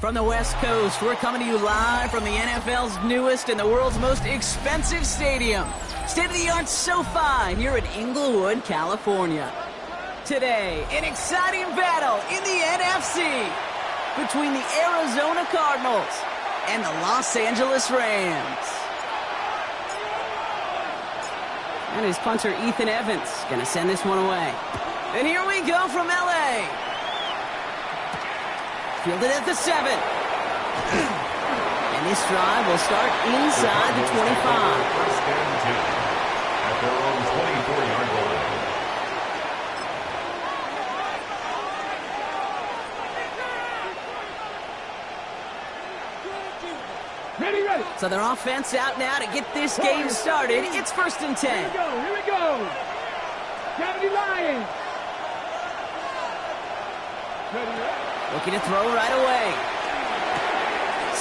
From the West Coast, we're coming to you live from the NFL's newest and the world's most expensive stadium. State-of-the-art SoFi here in Inglewood, California. Today, an exciting battle in the NFC between the Arizona Cardinals and the Los Angeles Rams. And his punter, Ethan Evans, going to send this one away. And here we go from L.A. Fielded at the 7. And this drive will start inside the 25. First and 10 at their own 24-yard line. Ready. So their offense out now to get this game started. It's first and 10. Here we go. Gravity Lions. Looking to throw right away.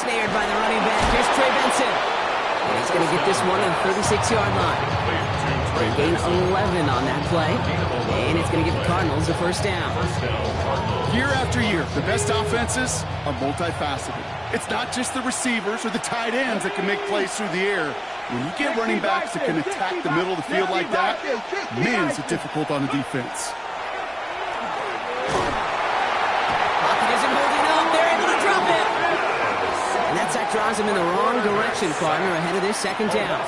Snared by the running back. Here's Trey Benson. And he's going to get this one on the 36-yard line. They gain 11 on that play. And it's going to give the Cardinals a first down. Year after year, the best offenses are multifaceted. It's not just the receivers or the tight ends that can make plays through the air. When you get running backs that can attack the middle of the field like that, man, is it difficult on the defense. And that sack drives him in the wrong direction, partner, ahead of this second down.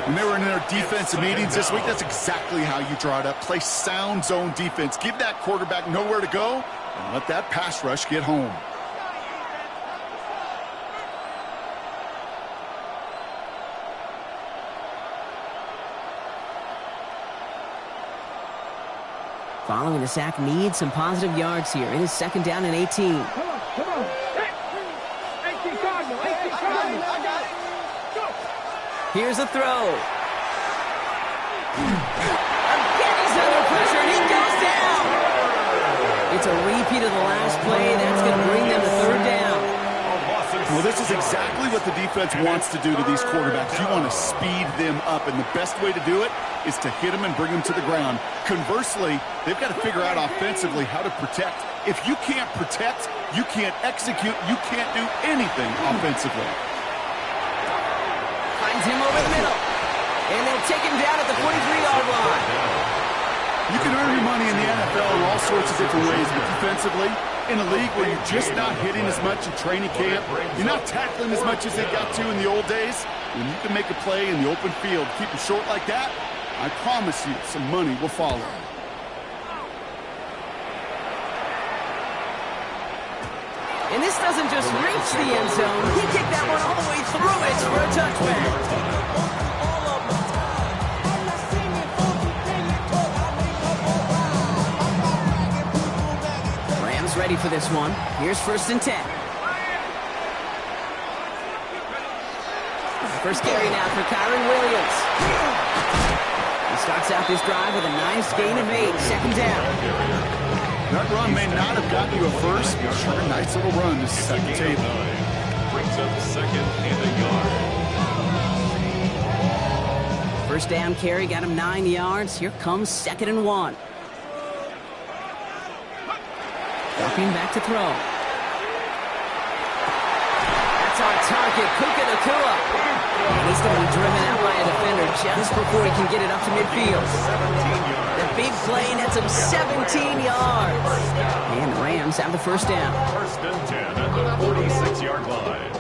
When they were in their defensive meetings this week, that's exactly how you draw it up. Play sound zone defense. Give that quarterback nowhere to go, and let that pass rush get home. Following the sack needs some positive yards here. It is second down and 18. Come on. Here's a throw. Again, he's under pressure, and he goes down. It's a repeat of the last play. That's going to bring them to third down. Well, this is exactly what the defense wants to do to these quarterbacks. You want to speed them up, and the best way to do it is to hit them and bring them to the ground. Conversely, they've got to figure out offensively how to protect. If you can't protect, you can't execute, you can't do anything offensively. Finds him over the middle. And they'll take him down at the 43-yard line. You can earn your money in the NFL in all sorts of different ways, but defensively, in a league where you're just not hitting as much in training camp, you're not tackling as much as they got to in the old days, when you can make a play in the open field, keep it short like that, I promise you some money will follow. And this doesn't just reach the end zone. He kicked that one all the way through it for a touchback. Rams ready for this one. Here's first and 10. First carry now for Kyron Williams. He starts out this drive with a nice gain of 8. Second down. That run may not have gotten you a first, but sure a nice little run to set the table. Brings up second and a yard. First down carry got him 9 yards. Here comes second and 1. Walking back to throw. That's our target, Puka Nacua. And he's going to be driven out by a defender just before he can get it up to midfield. The big play nets him 17 yards. And the Rams have the first down. First and 10 at the 46-yard line.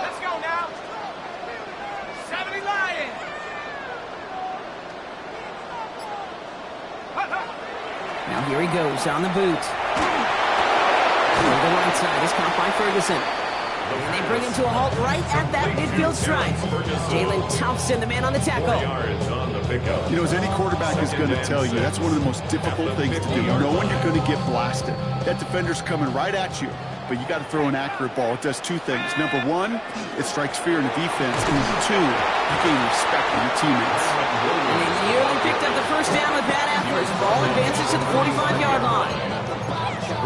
Let's go now. 70 Lions. Now here he goes on the boot. Over the right side is caught by Ferguson. And they bring him to a halt right at that midfield stripe. Jalen Thompson, the man on the tackle. You know, as any quarterback is going to tell you, that's one of the most difficult things to do. Knowing you're going to get blasted. That defender's coming right at you, but you got to throw an accurate ball. It does two things. Number one, it strikes fear in the defense. And number two, you gain respect from your teammates. And they nearly picked up the first down with that effort. Ball advances to the 45-yard line.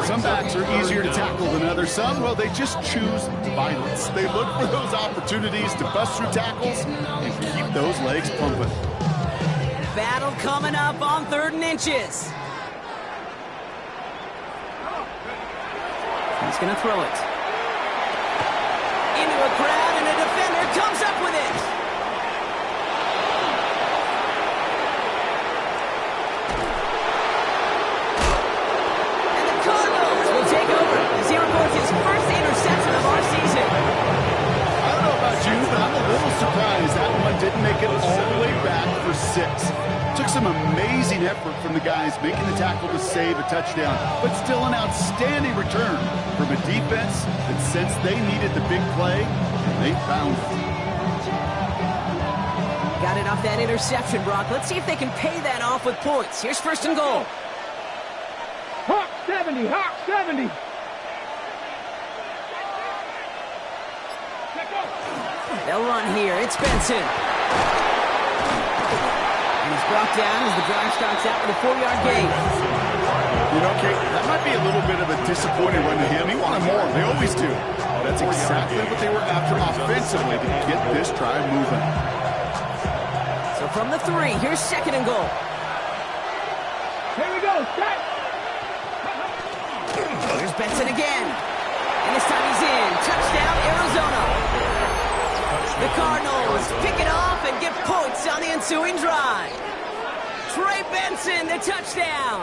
Some backs are easier to tackle than others. Some, well, they just choose violence. They look for those opportunities to bust through tackles and keep those legs pumping. Battle coming up on 3rd and inches. He's going to throw it. Into a crowd, and a defender comes up with it. And the Cardinals will take over as he records his first interception of our season. I don't know about you, but I'm a little surprised that one didn't make it all the way back for 6. Took some amazing effort from the guys making the tackle to save a touchdown, but still an outstanding return from a defense that sensed they needed the big play, and they found it. Got it off that interception, Brock. Let's see if they can pay that off with points. Here's first and goal. Hawk 70, Hawk 70. They'll run here. It's Benson. And he's brought down as the drive starts out with a 4-yard gain. You know, Kate, that might be a little bit of a disappointing run to him. He wanted more. They always do. That's exactly what they were after offensively to get this drive moving. So from the 3, here's second and goal. Here we go, set. Here's Benson again. And this time he's in. Touchdown, Arizona. The Cardinals pick it off and get points on the ensuing drive. Trey Benson, the touchdown.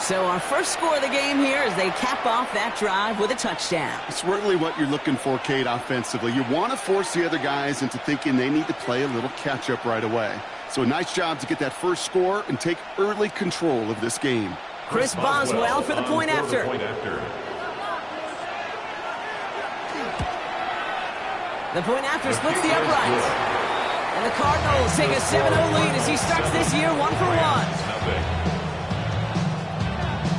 So our first score of the game here as they cap off that drive with a touchdown. It's really what you're looking for, Kate, offensively. You want to force the other guys into thinking they need to play a little catch-up right away. So a nice job to get that first score and take early control of this game. Chris Boswell for the point after. The point after splits the uprights. And the Cardinals take a 7-0 lead as he starts this year 1 for 1.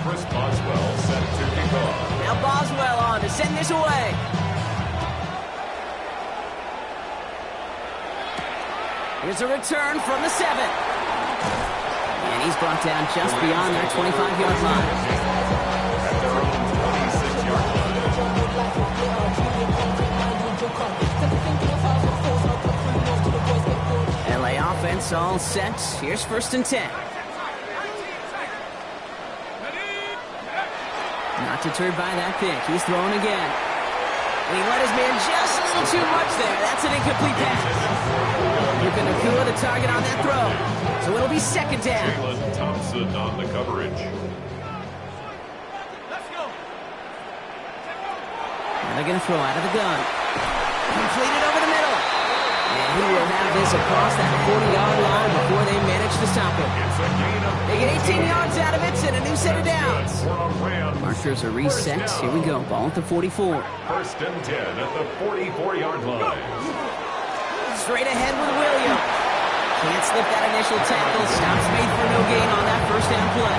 Chris Boswell set to kick off. Now Boswell on to send this away. Here's a return from the 7. And he's brought down just beyond their 25-yard line. At their own 26-yard line. LA offense all set. Here's first and 10. Not deterred by that pick. He's throwing again. And he let his man just a little too much there. That's an incomplete pass. Looking to Nakua, the target on that throw. So it'll be second down. Jalen Thompson on the coverage. And they're going to throw out of the gun. Completed over the middle. And he will have this across that 40-yard line before they manage to stop him. They get 18 yards out of it and a new set of downs. Markers are reset. Here we go. Ball at the 44. First and 10 at the 44-yard line. Straight ahead with Williams. Can't slip that initial tackle. Stops made for no gain on that first down play.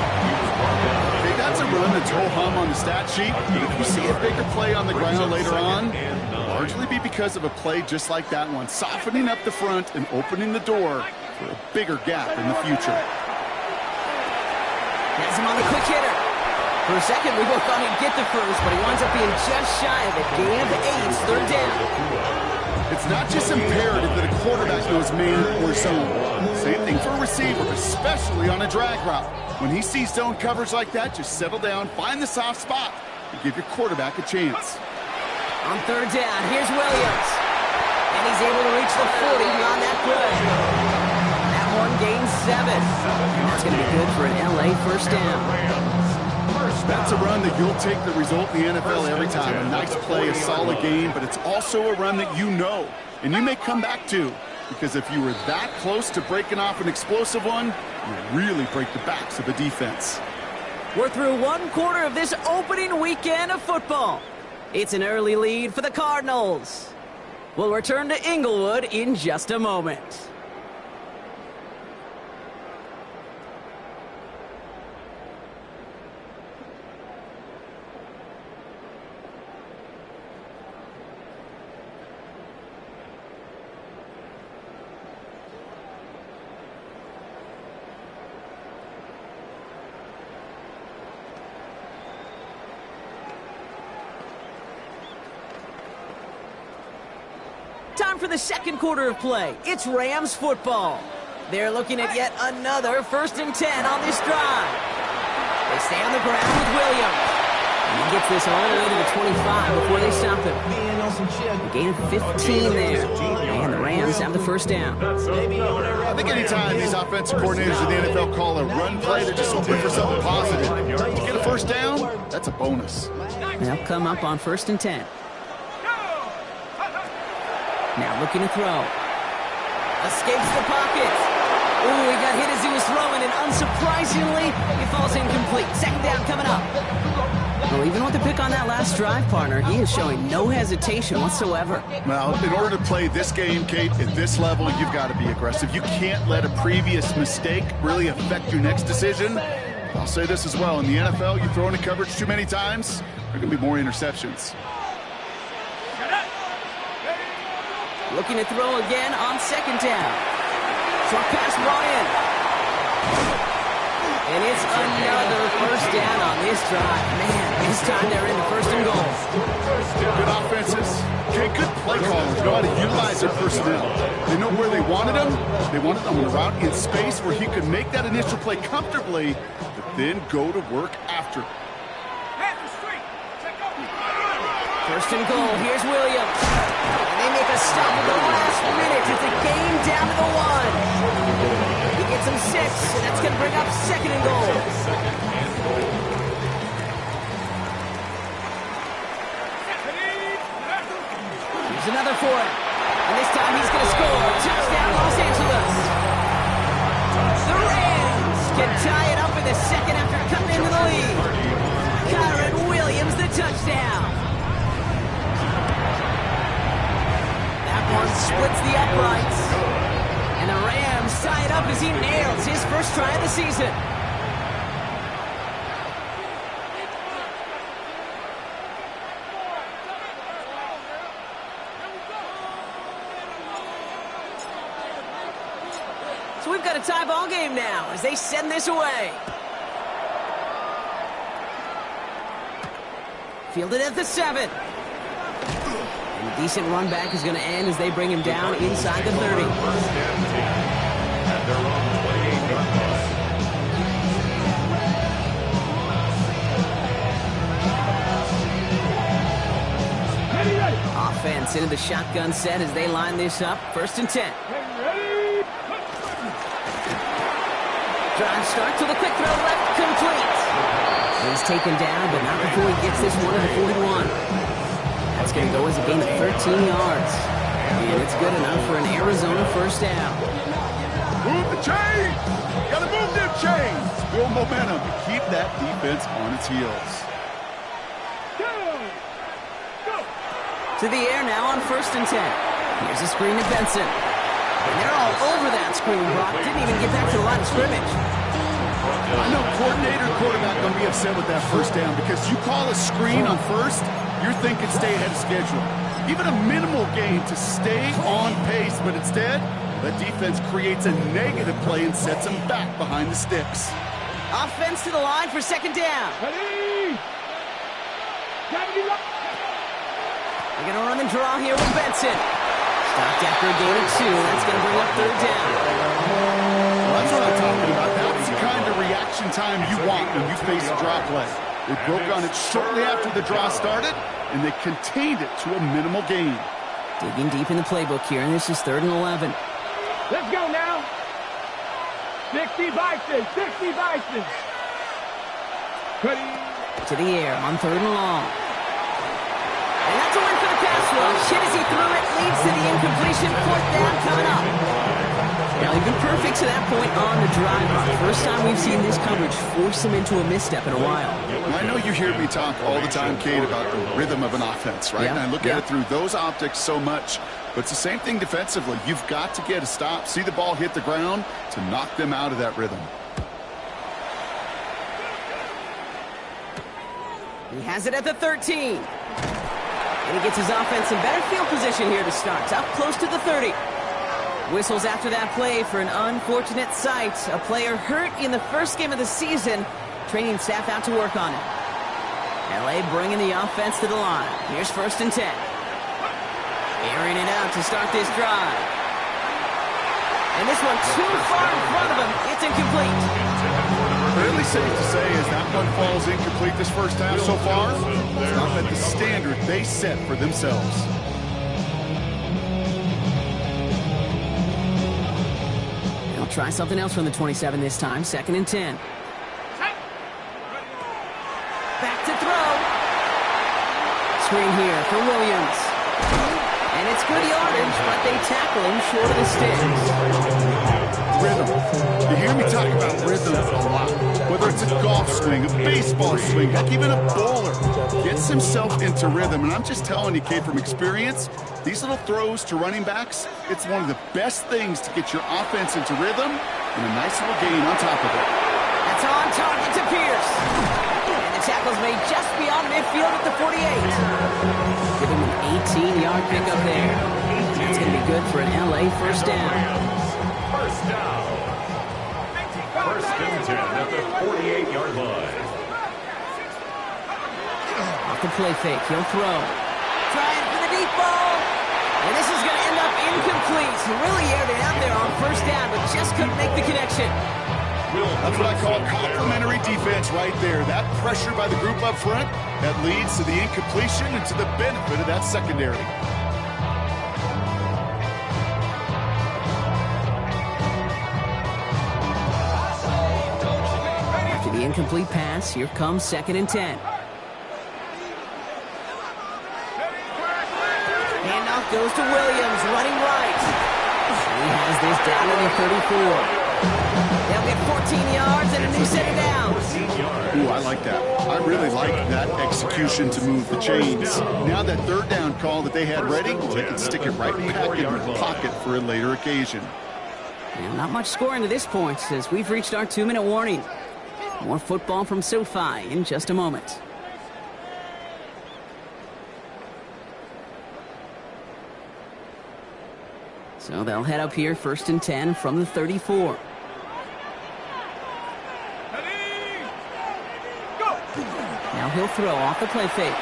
Hey, that's a run that's ho-hum on the stat sheet. If you see a bigger play on the ground later on, largely be because of a play just like that one, softening up the front and opening the door for a bigger gap in the future. Has him on the quick hitter. For a second, we both thought he'd get the first, but he winds up being just shy of it. Gain of 8, third down. It's not just imperative that a quarterback knows man or zone. Same thing for a receiver, especially on a drag route. When he sees zone coverage like that, just settle down, find the soft spot, and give your quarterback a chance. On third down, here's Williams. And he's able to reach the 40 beyond that play. That one gains 7. And that's going to be good for an LA first down. That's a run that you'll take the result in the NFL every time. A nice play, a solid game, but it's also a run that you know, and you may come back to, because if you were that close to breaking off an explosive one, you really break the backs of a defense. We're through one quarter of this opening weekend of football. It's an early lead for the Cardinals. We'll return to Inglewood in just a moment. Time for the second quarter of play. It's Rams football. They're looking at yet another first and 10 on this drive. They stay on the ground with Williams. And he gets this all the way to the 25 before they stop him. A gain of 15 there. And the Rams have the first down. I think anytime these offensive coordinators in the NFL call a run play, they're just hoping for something positive. To get a first down, that's a bonus. They'll come up on 1st and 10. Now looking to throw. Escapes the pocket. Ooh, he got hit as he was throwing, and unsurprisingly, he falls incomplete. 2nd down coming up. Well, even with the pick on that last drive, partner, he is showing no hesitation whatsoever. Well, in order to play this game, Kate, at this level, you've got to be aggressive. You can't let a previous mistake really affect your next decision. I'll say this as well. In the NFL, you throw into coverage too many times, there are going to be more interceptions. Looking to throw again on 2nd down. Short pass brought in. And it's another first down on this drive. Man, this time they're into 1st and goal. Good offenses. Okay, good play callers know how to utilize their personnel. They know where they wanted them. They wanted them on a route in space where he could make that initial play comfortably, but then go to work after. 1st and goal. Here's Williams. And they make a stop at the last minute. It's a game down to the 1. He gets him 6, and that's going to bring up 2nd and goal. Here's another for him. And this time he's going to score. Touchdown, Los Angeles. The Rams can tie it up in the 2nd after cutting into the lead. Kyron Williams, the touchdown. One splits the uprights. And the Rams tie it up as he nails his first try of the season. So we've got a tie ball game now as they send this away. Fielded at the 7. A decent run back is going to end as they bring him down inside the 30. First and 10 at their own 28-yard line. Offense into the shotgun set as they line this up. 1st and 10. Drive start to the quick throw left, complete. He's taken down, but not before he gets this one to the 41. That's going to go as a gain of 13 yards. And it's good enough for an Arizona first down. Move the chains! Gotta move them chains! Build momentum to keep that defense on its heels. To the air now on 1st and 10. Here's a screen to Benson. And they're all over that screen, Brock. Didn't even get back to the line of scrimmage. I know coordinator and quarterback going to be upset with that first down because you call a screen on 1st, you're thinking stay ahead of schedule. Even a minimal gain to stay on pace, but instead, that defense creates a negative play and sets them back behind the sticks. Offense to the line for 2nd down. They're going to run and draw here with Benson. Stopped after a gain of 2. That's going to bring up 3rd down. Well, that's what I'm talking about. That's the kind of reaction time you want when you face a draw play. They broke on it shortly after the draw started, and they contained it to a minimal gain. Digging deep in the playbook here, and this is 3rd and 11. Let's go now. 60 Bison, 60 Bison. To the air on 3rd and long. And that's a win for the pass rush. Hit as he threw it, leads to the incompletion. 4th down coming up. Now, they've been perfect to that point on the drive. First time we've seen this coverage force him into a misstep in a while. I know you hear me talk all the time, Kate, about the rhythm of an offense, right? Yeah, and I look at it through those optics so much. But it's the same thing defensively. You've got to get a stop, see the ball hit the ground to knock them out of that rhythm. He has it at the 13. And he gets his offense in better field position here to start. Up close to the 30. Whistles after that play for an unfortunate sight. A player hurt in the first game of the season. Training staff out to work on it. LA bringing the offense to the line. Here's 1st and 10. Airing it out to start this drive. And this one too far in front of him. It's incomplete. Fairly safe to say as that one falls incomplete this first half so far, it's not met the standard they set for themselves. They'll try something else from the 27 this time. 2nd and 10. Back to throw. Screen here for Williams. And it's good yardage, but they tackle him short of the sticks. Rhythm. You hear me talk about rhythm a lot. Whether it's a golf swing, a baseball swing, heck, even a bowler gets himself into rhythm. And I'm just telling you, Kate, from experience, these little throws to running backs, it's one of the best things to get your offense into rhythm and a nice little gain on top of it. That's on target to Pierce. And the tackle's made just beyond midfield at the 48. Give him an 18-yard pickup there. That's going to be good for an LA first down. First down. First and 10 at the 48-yard line. Off the play fake, he'll throw. Trying for the deep ball. And this is going to end up incomplete. He really aired it out there on first down, but just couldn't make the connection. That's what I call complimentary defense right there. That pressure by the group up front, that leads to the incompletion and to the benefit of that secondary. After the incomplete pass, here comes 2nd and 10. Handoff goes to Williams, running right. He has this down to the 34. They'll get 14 yards and a new set of downs. Ooh, I like that. I really like that execution to move the chains. Now that 3rd down call that they had ready, they can stick it right back in the pocket for a later occasion. And not much scoring to this point as we've reached our 2-minute warning. More football from SoFi in just a moment. So they'll head up here 1st and 10 from the 34. Now he'll throw off the play fake.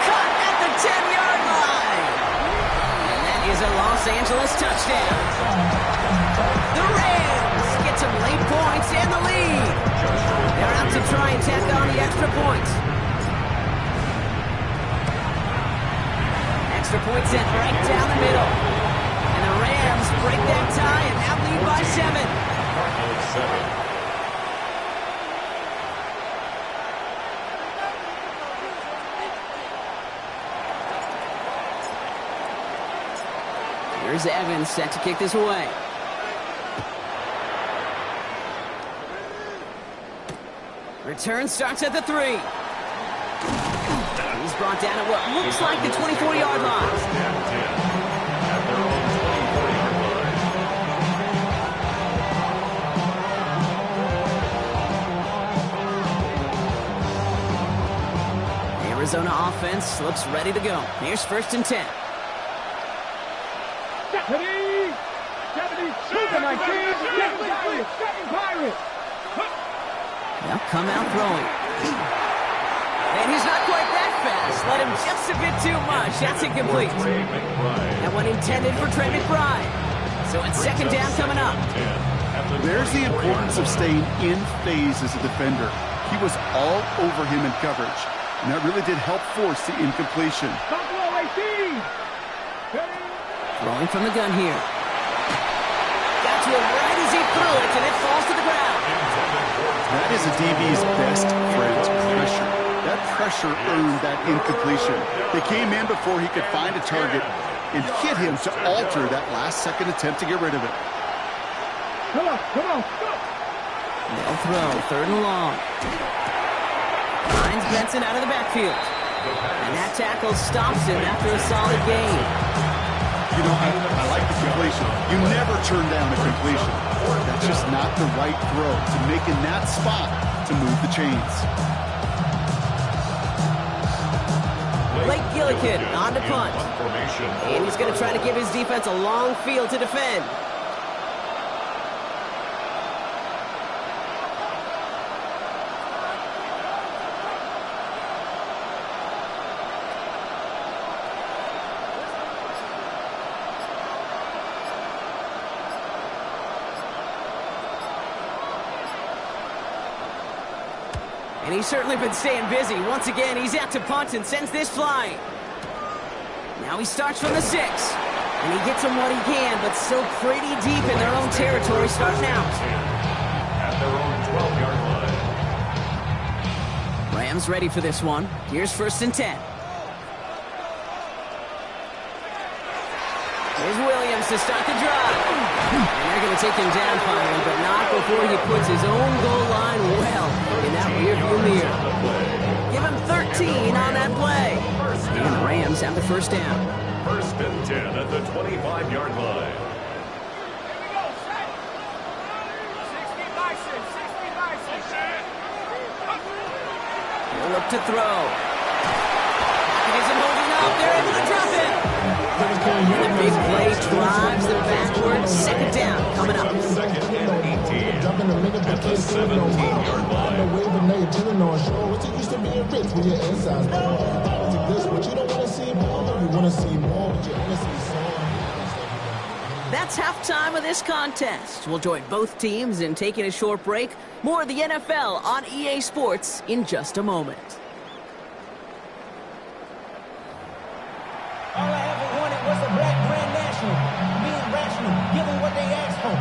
Caught at the 10-yard line. And that is a Los Angeles touchdown. The Rams get some late points and the lead. They're out to try and tack on the extra points. Extra point sent right down the middle. And the Rams break that tie and now lead by 7. Here's Evans set to kick this away. Return starts at the 3. He's brought down at what looks like the 24-yard line. The Arizona offense looks ready to go. Here's 1st and 10. Deputy! Deputy! Super 19! Deputy! Pirate! They'll come out throwing. And he's not quite that fast. Let him just a bit too much. That's incomplete. That one intended for Trey McBride. So it's 2nd down coming up. There's the importance of staying in phase as a defender. He was all over him in coverage, and that really did help force the incompletion. Buffalo 18! Throwing from the gun here. Got to him right as he threw it, and it falls to the ground. That is a DB's best friend, pressure. That pressure earned that incompletion. They came in before he could find a target and hit him to alter that last-second attempt to get rid of it. Come on, come on. They'll throw, 3rd and long. Finds Benson out of the backfield. And that tackle stops him after a solid gain. You know, I like the completion. You never turn down a completion. That's just not the right throw to make in that spot to move the chains. Blake Gillikin on to punt. And he's going to try to give his defense a long field to defend. And he's certainly been staying busy. Once again, he's out to punt and sends this flying. Now he starts from the 6. And he gets him what he can, but still pretty deep in their own territory starting out. At their own 12-yard line. Rams ready for this one. Here's 1st and 10. Here's Williams to start the drive. And they're going to take him down finally, but not before he puts his own goal line well in that rearview mirror. Give him 13 on that play. And the Rams have the 1st down. 1st and 10 at the 25-yard line. He'll look to throw. He isn't holding up. They're able to drop it. And the big play drives them backwards. 2nd down coming up. 2nd and 18 at the 17-yard line. That's halftime of this contest. We'll join both teams in taking a short break. More of the NFL on EA Sports in just a moment. All I ever wanted was a black grand national. Being rational, giving what they asked for.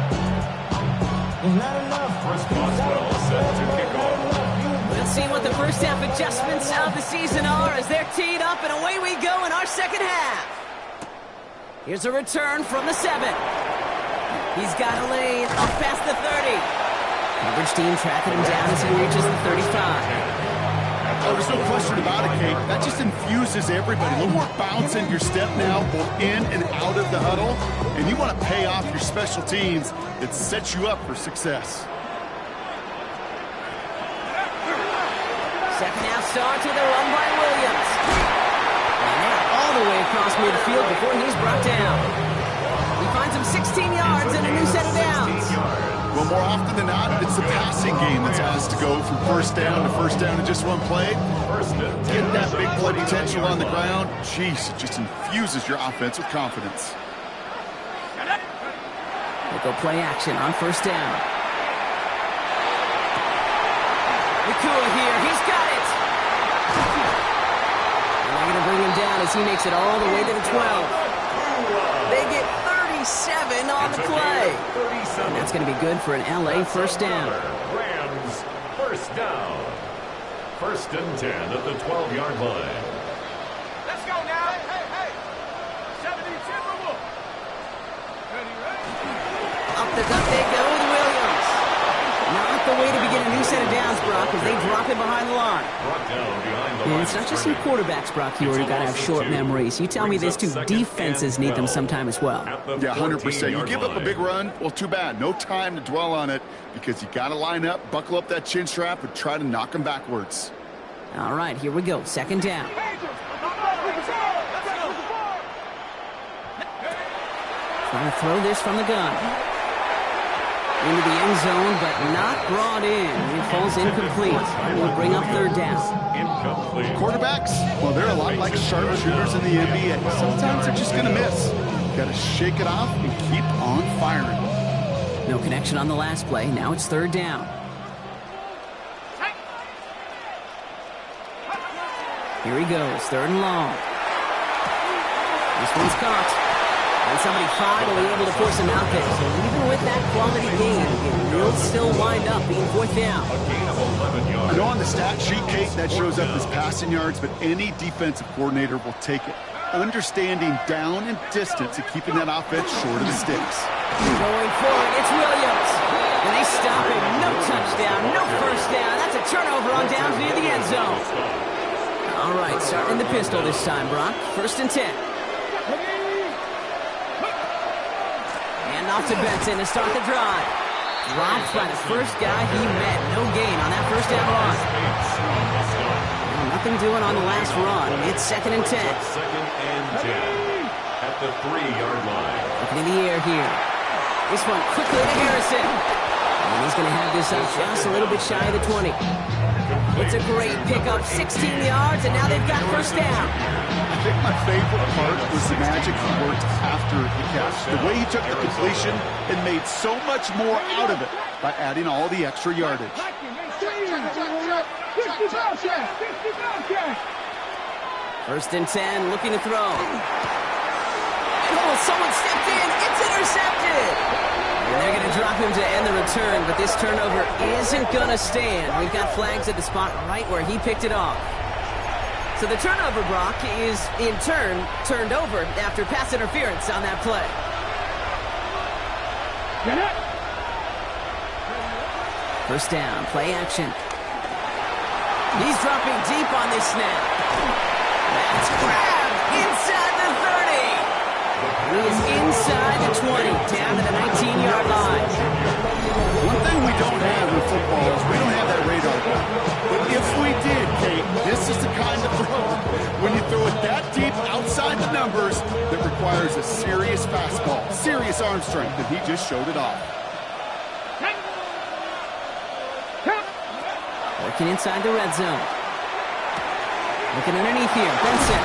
It's not enough. Chris Boswell set to kick off. Let's see what the first half adjustments of the season are as they're teed up, and away we go in our second half. Here's a return from the 7. He's got a lane up past the 30. Coverage team tracking him down as he reaches the 35. Oh, there's no question about it, Kate. That just infuses everybody. A little more bounce in your step now, both in and out of the huddle. And you want to pay off your special teams that sets you up for success. Second half starts with a run by Williams. And now all the way across midfield before he's brought down. He finds him 16 yards and a new set of downs. Well, more often than not, it's the passing game that's asked to go from 1st down to 1st down in just one play. Get that big play potential on the ground. Jeez, it just infuses your offense with confidence. We'll go play action on 1st down. Ukfl here, he's got it! And they're going to bring him down as he makes it all the way to the 12. They get 37 on the play. And that's going to be good for an LA 1st down. Rams 1st down. 1st and 10 at the 12-yard line. Let's go now. Hey. 70 Timberwolves. Up the gut they go with Williams. Not the way to begin a new set of downs, Brock, as they drop it behind the line. Brought down behind the And line. it's not just some quarterbacks, Brock, you already got to have short memories. You tell me these two defenses need them sometime as well. Yeah, 100%. You give up a big run, well, too bad. No time to dwell on it because you got to line up, buckle up that chin strap, and try to knock them backwards. All right, here we go. 2nd down. Trying to throw this from the gun. Into the end zone, but not brought in. It falls incomplete. We'll bring up 3rd down. Incomplete. Quarterbacks, well, they're a lot like sharpshooters in the NBA. Sometimes they're just going to miss. Got to shake it off and keep on firing. No connection on the last play. Now it's 3rd down. Here he goes, 3rd and long. This one's caught. And somebody finally able to force him out there. So even with that quality game, it will still wind up being 4th down. A gain of 11 yards. I know on the stat sheet, Kate, that shows up as passing yards, but any defensive coordinator will take it. Understanding down and distance and keeping that offense short of the sticks. Going for it, it's Williams. And they stop him. No touchdown, no 1st down. That's a turnover on downs near the end zone. All right, starting the pistol this time, Brock. 1st and 10. Off to Benson to start the drive. Dropped by the first guy he met. No gain on that 1st down run. Well, nothing doing on the last run. It's 2nd and 10. 2nd and 10 at the 3-yard line. Looking in the air here. This one quickly to Harrison. And he's going to have this up just a little bit shy of the 20. It's a great pickup, 16 yards, and now they've got 1st down. I think my favorite part was the magic he worked after the catch. The way he took the completion and made so much more out of it by adding all the extra yardage. First and 10, looking to throw. Oh, someone stepped in. It's intercepted. And they're going to drop him to end the return, but this turnover isn't going to stand. We've got flags at the spot right where he picked it off. So the turnover, Brock, is in turn turned over after pass interference on that play. First down, play action. He's dropping deep on this snap. That's grabbed inside the 30. He is inside the 20, down to the 19-yard line. One thing we don't have in football is we don't have that radar gun. But if we did, Kate, this is the kind of throw, when you throw it that deep outside the numbers, that requires a serious fastball, serious arm strength, and he just showed it off. Working inside the red zone. Looking underneath here, Benson.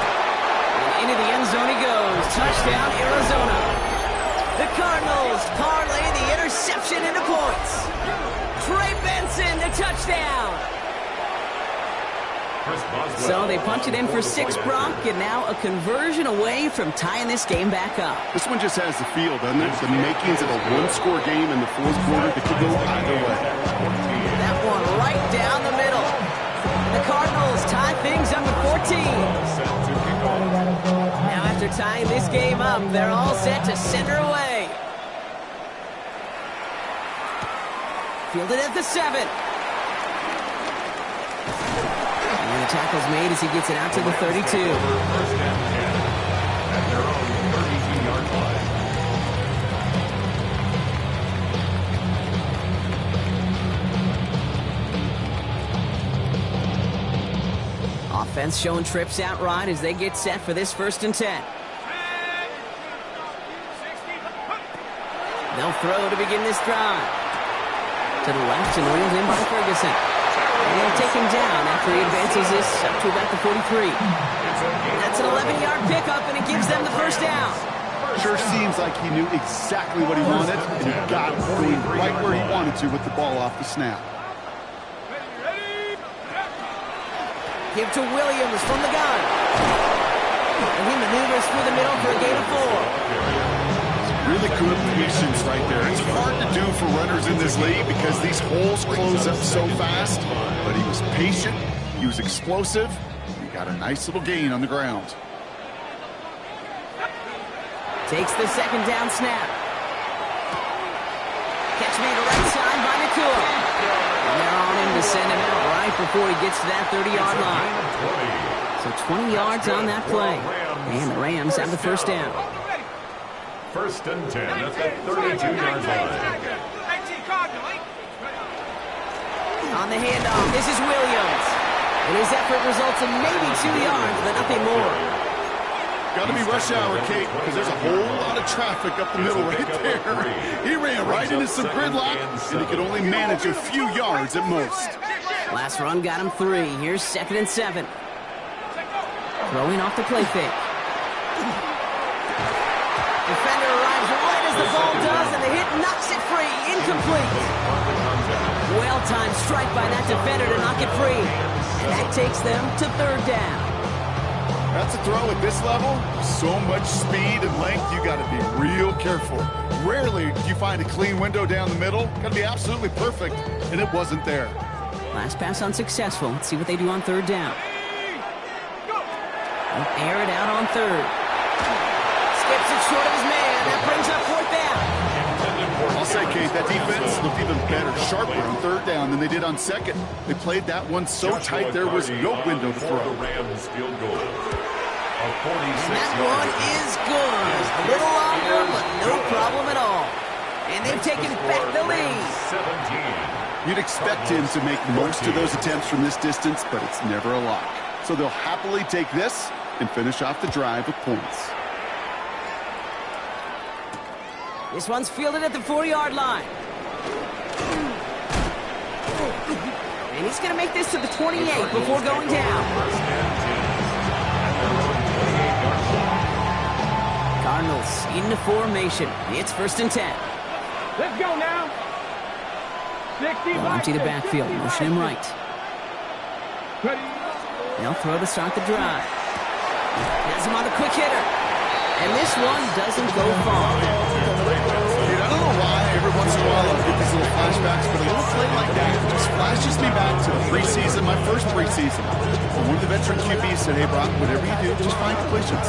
And into the end zone he goes. Touchdown, Arizona. The Cardinals parlay the interception into points. Trey Benson, the touchdown. So they punch it in for 6, Brock, and now a conversion away from tying this game back up. This one just has the feel, doesn't it? The makings of a one-score game in the fourth quarter that could go either way. That one right down the middle. The Cardinals tie things up at 14. Now after tying this game up, they're all set to send her away. Fielded at the 7. And the tackle's made as he gets it out to the 32. First and 10 at their own 32-yard line. Offense showing trips out right as they get set for this first and 10. They'll throw to begin this drive. To the left and reeled in by Ferguson. And they'll take him down after he advances this up to about the 43. That's an 11-yard pickup, and it gives them the first down. Sure seems like he knew exactly what he wanted, and he got it going right where he wanted to with the ball off the snap. Give to Williams from the gun. And he maneuvers through the middle for a gain of 4. Really good patience right there. It's hard to do for runners in this league because these holes close up so fast. But he was patient, he was explosive, he got a nice little gain on the ground. Takes the second down snap. Catch made to right side by Nakua. And they're on him to send him out right before he gets to that 30-yard line. So 20 yards on that play. And the Rams have the first down. First and 10 at the 32-yard line. On the handoff, this is Williams. And his effort results in maybe 2 yards, but nothing more. Got to be rush hour, Kate, because there's a whole lot of traffic up the middle right there. He ran right into some gridlock, and he could only manage a few yards at most. Last run got him 3. Here's 2nd and 7. Throwing off the play fake. Defender arrives right as the ball does, and the hit knocks it free. Incomplete. Well-timed strike by that defender to knock it free. And that takes them to 3rd down. That's a throw at this level. So much speed and length, you got to be real careful. Rarely do you find a clean window down the middle. Got to be absolutely perfect, and it wasn't there. Last pass unsuccessful. Let's see what they do on 3rd down. They'll air it out on 3rd. Skips it short of his man. That brings up 4th down. I'll say, Kate, that defense looked even better, sharper on 3rd down than they did on 2nd. They played that one so tight there was no window to throw. The Rams field goal. And that one is good. A little longer, but no problem at all. And they've taken back the lead. 17. You'd expect him to make most of those attempts from this distance, but it's never a lock. So they'll happily take this and finish off the drive with points. This one's fielded at the 4-yard line. And he's going to make this to the 28 before going down. Cardinals into formation. It's 1st and 10. Let's go now. 65, They'll empty the backfield. Motion him right. They'll throw to start the drive. Has him on the quick hitter. And this one doesn't go far. Dude, I don't know why every once in a while I'll get these little flashbacks, but a little play like that just flashes me back to the preseason, my first preseason. And one of the veteran QBs said, hey, Brock, whatever you do, just find completions.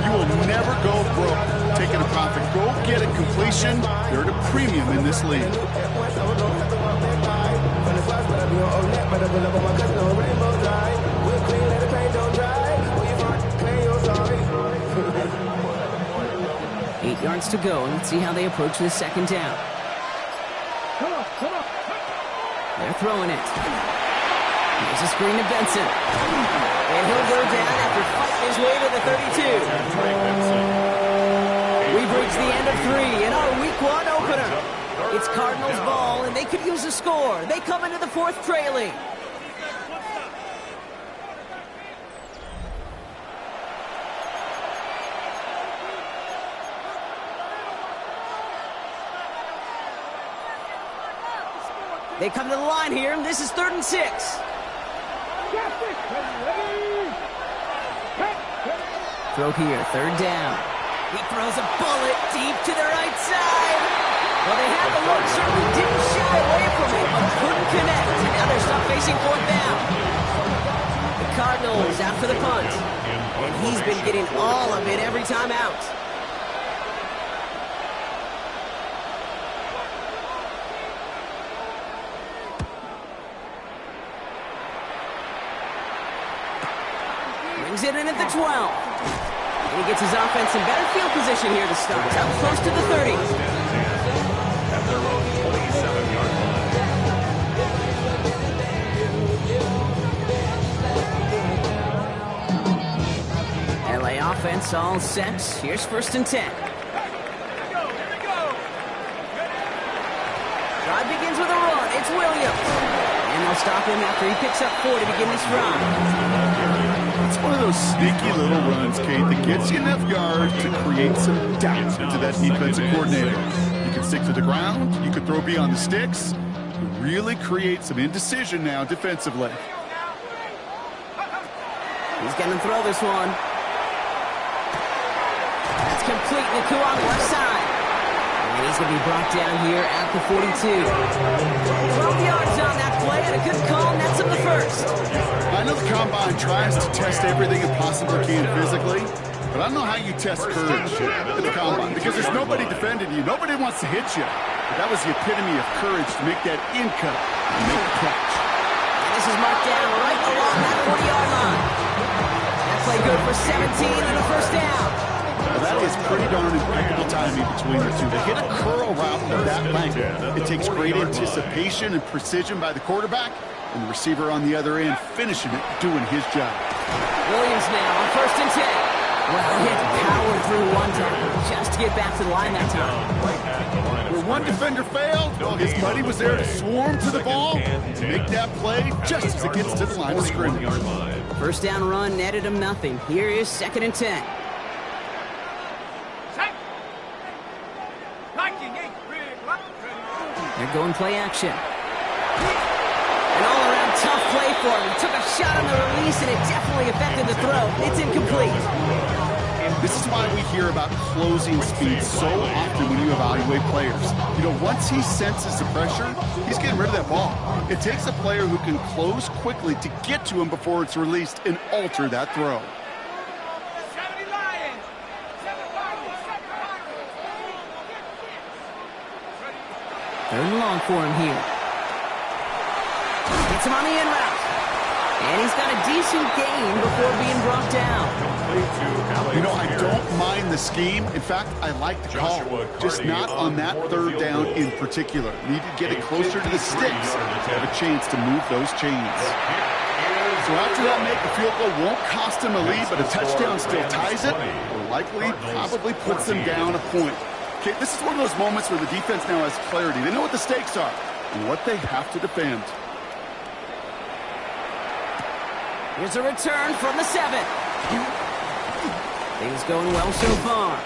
You will never go broke taking a profit. Go get a completion. They're at a premium in this league. 8 yards to go, and let's see how they approach this second down. They're throwing it. Here's a screen to Benson. And he'll go down after fighting his way to the 32. We've reached the end of 3 in our Week 1 opener. It's Cardinals ball, and they could use a score. They come into the 4th trailing. They come to the line here, and this is 3rd and 6. Throw here, 3rd down. He throws a bullet deep to the right side. Well, they had the look, certainly didn't shy away from it, but couldn't connect. And now they're stuck facing 4th down. The Cardinals out for the punt. And he's been getting all of it every time out. Brings it in at the 12. And he gets his offense in better field position here to start. Up close to the 30. At their own 27-yard line. LA offense all set. Here's 1st and 10. Drive begins with a run. It's Williams. And they'll stop him after he picks up 4 to begin this drive. It's one of those sneaky little runs, Kate, that gets you enough yards to create some doubt into that defensive coordinator. You can stick to the ground. You can throw beyond the sticks. You really create some indecision now defensively. He's going to throw this one. That's complete. Naku on the left side. And he's going to be brought down here at the 42. 12 yards on that play, and a good call nets him the 1st. I know the Combine tries to test everything it possibly can physically, but I don't know how you test courage at the Combine, because there's nobody defending you. Nobody wants to hit you. But that was the epitome of courage to make that in cut and make the catch. And this is marked down right along that 40-yard line. That play good for 17 and a 1st down. Well, that is pretty darn impeccable timing between the two. To hit a curl route of that length, it takes great anticipation and precision by the quarterback, and the receiver on the other end finishing it, doing his job. Williams now on 1st and 10. Well, he had to power through one tackle just to get back to the line that time. Where one defender failed, well, his buddy was there to swarm to the ball and make that play just as it gets to the line of scrimmage. 1st down run netted him nothing. Here is 2nd and 10. They're going play action. An all-around tough play for him. He took a shot on the release, and it definitely affected the throw. It's incomplete. This is why we hear about closing speed so often when you evaluate players. You know, once he senses the pressure, he's getting rid of that ball. It takes a player who can close quickly to get to him before it's released and alter that throw. Third and long for him here. Gets him on the in route. And he's got a decent gain before being brought down. You know, I don't mind the scheme. In fact, I like the call. Just not on that 3rd down in particular. Need to get it closer to the sticks to have a chance to move those chains. So after that make, the field goal won't cost him a lead, but a touchdown still ties it, or likely probably puts them down a point. Okay, this is one of those moments where the defense now has clarity. They know what the stakes are and what they have to defend. Here's a return from the 7. Things going well so far.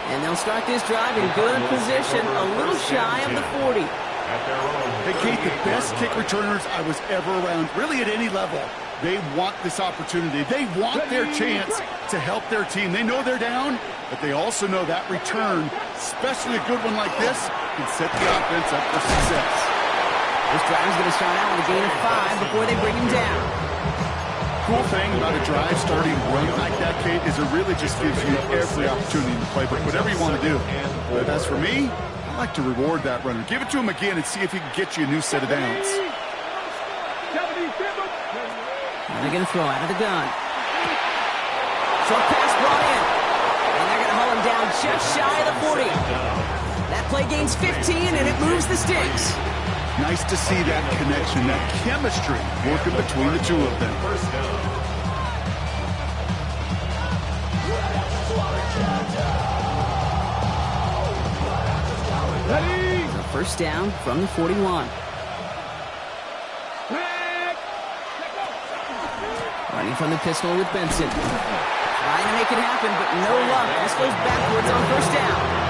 And they'll start this drive in good position, a little shy of the 40. Hey, Kate, the best kick returners I was ever around, really at any level, They want this opportunity. They want their chance to help their team. They know they're down, but they also know that return, especially a good one like this, can set the offense up for success. This drive is going to start out with a gain of 5 before they bring him down. Cool thing about a drive starting run like that, Kate, is it really just gives you every opportunity in the playbook, whatever you want to do. But as for me, I like to reward that runner. Give it to him again and see if he can get you a new set of downs. And they're going to throw out of the gun. Short pass brought in. And they're going to haul him down just shy of the 40. That play gains 15, and it moves the sticks. Nice to see that connection, that chemistry working between the two of them. Ready? So first down from the 41. Running from the pistol with Benson. Trying to make it happen, but no luck. This goes backwards on first down.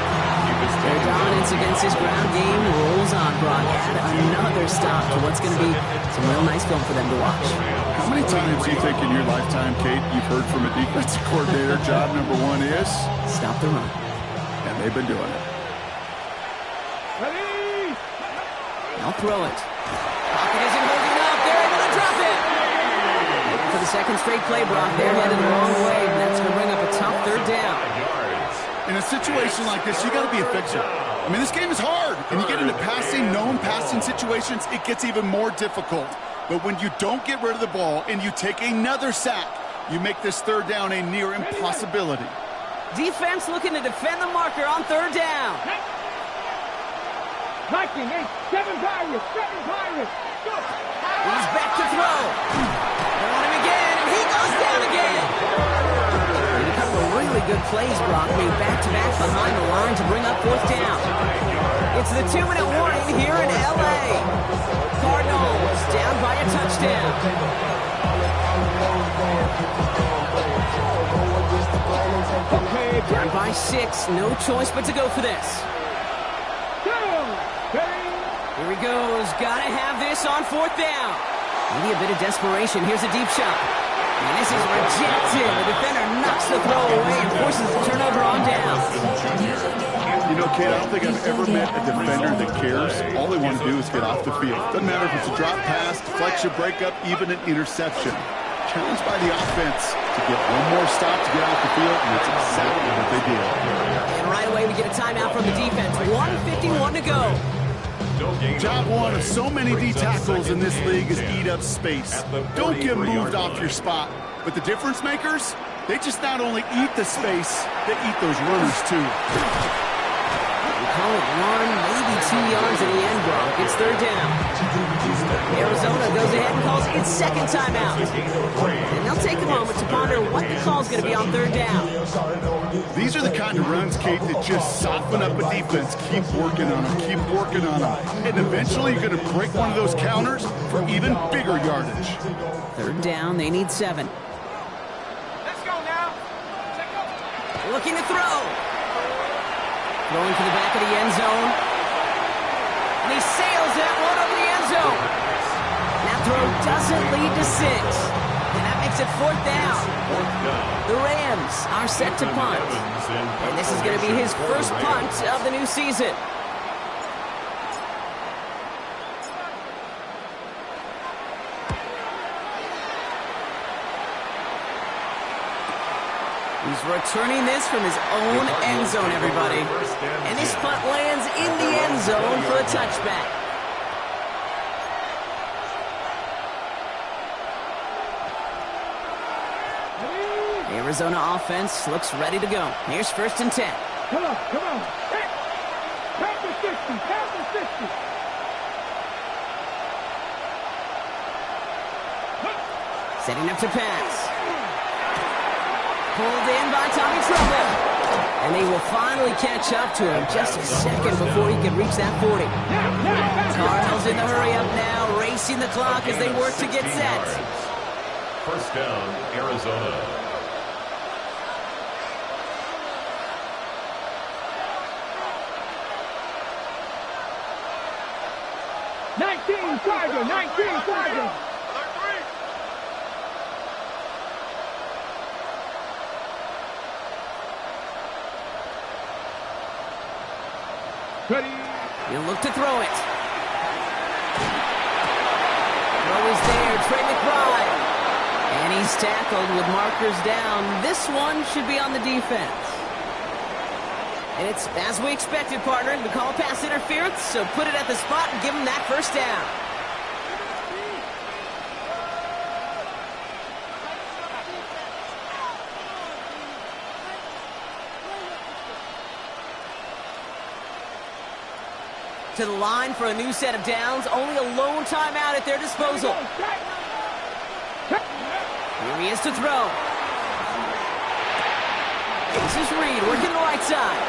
Their dominance against his ground game rolls on, Brock. Add another stop to what's going to be some real nice film for them to watch. How many times do you think in your lifetime, Kate, you've heard from a defensive coordinator, job number 1 is? Stop the run. And they've been doing it. Ready? They'll throw it. Pocket isn't holding up. They're able to drop it. For the second straight play, Brock, they're headed the wrong way, and that's going to bring up a tough third down. In a situation like this, you got to be a fixer. I mean, this game is hard. And you get into known passing situations, it gets even more difficult. But when you don't get rid of the ball and you take another sack, you make this third down a near impossibility. Defense looking to defend the marker on third down. Viking, 7 Pirates, 7 Pirates. Go. He's back to throw. They want him again, and he goes down again. And a couple of really good plays, Brock, made back-to-back behind the line to bring up fourth down. It's the 2-minute warning here in L.A. Cardinals down by a touchdown. Down by 6, no choice but to go for this. Here he goes, gotta have this on fourth down. Maybe a bit of desperation, here's a deep shot. And this is rejected. The defender knocks the throw away and forces the turnover on down. You know, Kate, I don't think I've ever met a defender that cares. All they want to do is get off the field. Doesn't matter if it's a drop pass, deflection, breakup, even an interception. Challenged by the offense to get one more stop to get off the field, and that's exactly what they did. And right away we get a timeout from the defense. 1:51 to go. Job 1 of so many D tackles in this league is eat up space. Don't get moved off your spot. But the difference makers, they just not only eat the space, they eat those runners too. We call it 1, maybe 2 yards in the end, Brock. It's third down. Arizona goes ahead and calls its second timeout. And they'll take a moment to ponder what the call's going to be on third down. These are the kind of runs, Kate, that just soften up a defense. Keep working on them, keep working on them. And eventually you're going to break one of those counters for even bigger yardage. Third down, they need 7. Let's go now. Let's go. Looking to throw. Throwing to the back of the end zone. And he sails that one over the end zone. That throw doesn't lead to 6. And that makes it fourth down. The Rams are set to punt. And this is going to be his first punt of the new season. He's returning this from his own end zone, everybody. And this punt lands in the end zone for a touchback. Arizona offense looks ready to go. Here's first and 10. Come on, come on. Count the 60, count the 60. Setting up to pass. Pulled in by Tommy Trumbull. And they will finally catch up to him just a second before he can reach that 40. Cardinals in the hurry up now, racing the clock as they work to get set. First down, Arizona. Ready. He'll look to throw it. Throw is there, Trey McBride. And he's tackled with markers down. This one should be on the defense. And it's as we expected, partner. We call pass interference, so put it at the spot and give him that first down. To the line for a new set of downs. Only a lone timeout at their disposal. Here he is to throw. This is Reed working the right side.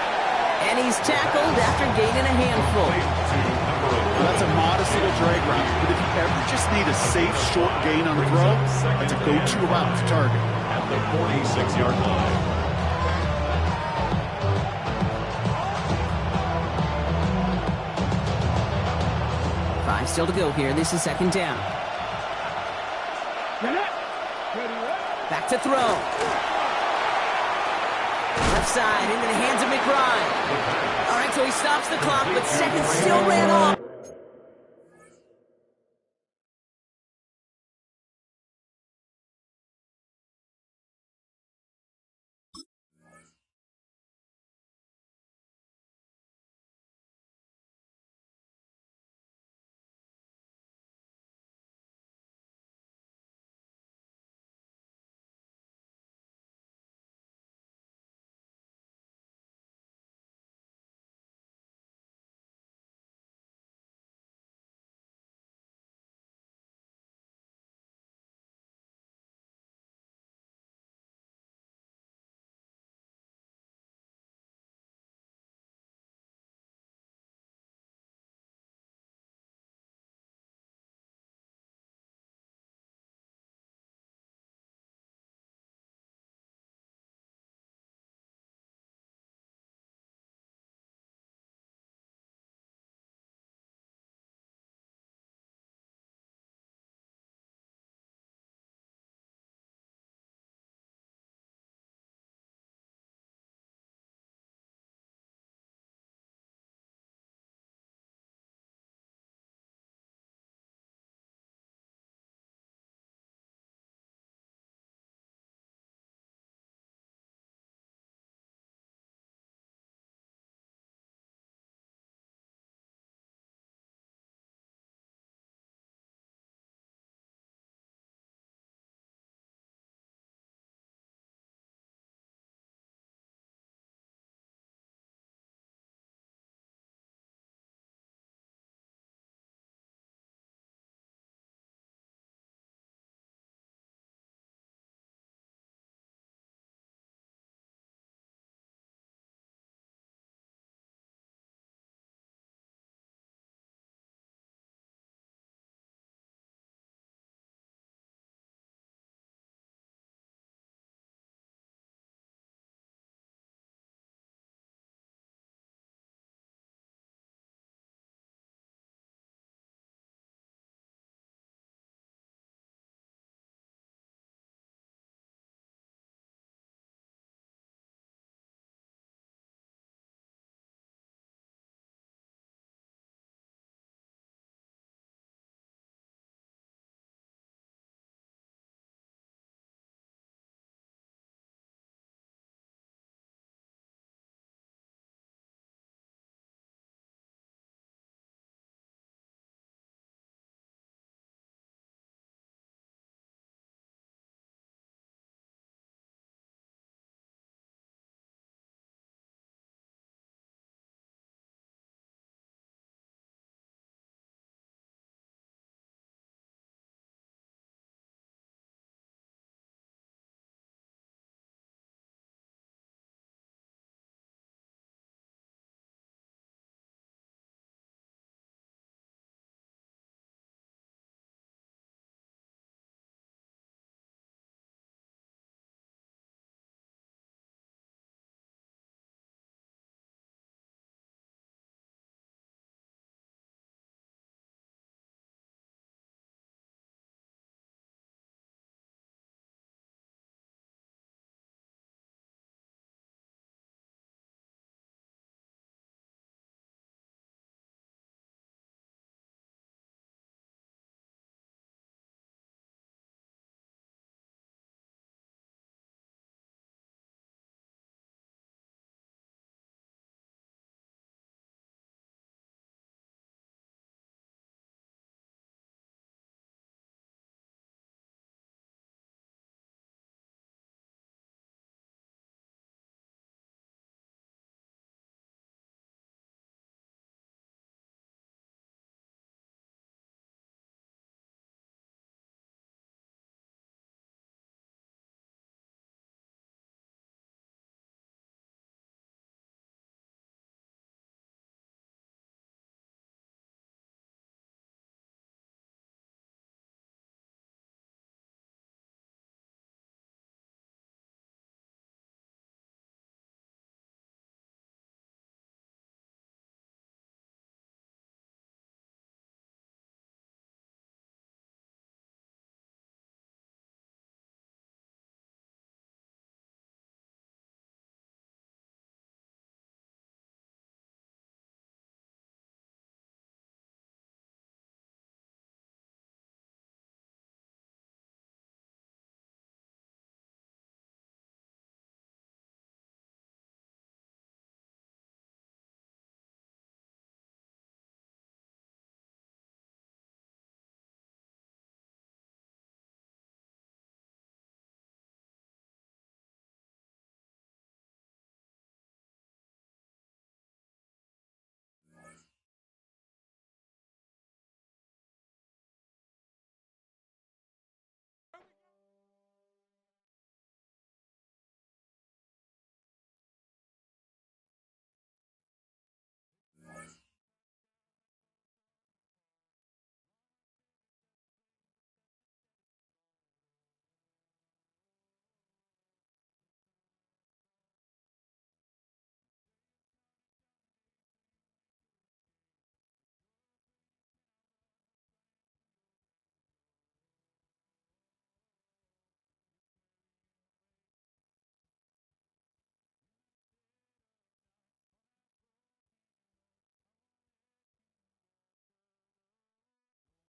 And he's tackled after gaining a handful. Well, that's a modest little drag route. But if you ever just need a safe, short gain on the throw, that's a go-to route to target. At the 46-yard line. Still to go here. This is second down. Back to throw. Left side into the hands of McBride. All right, so he stops the clock, but seconds still ran off.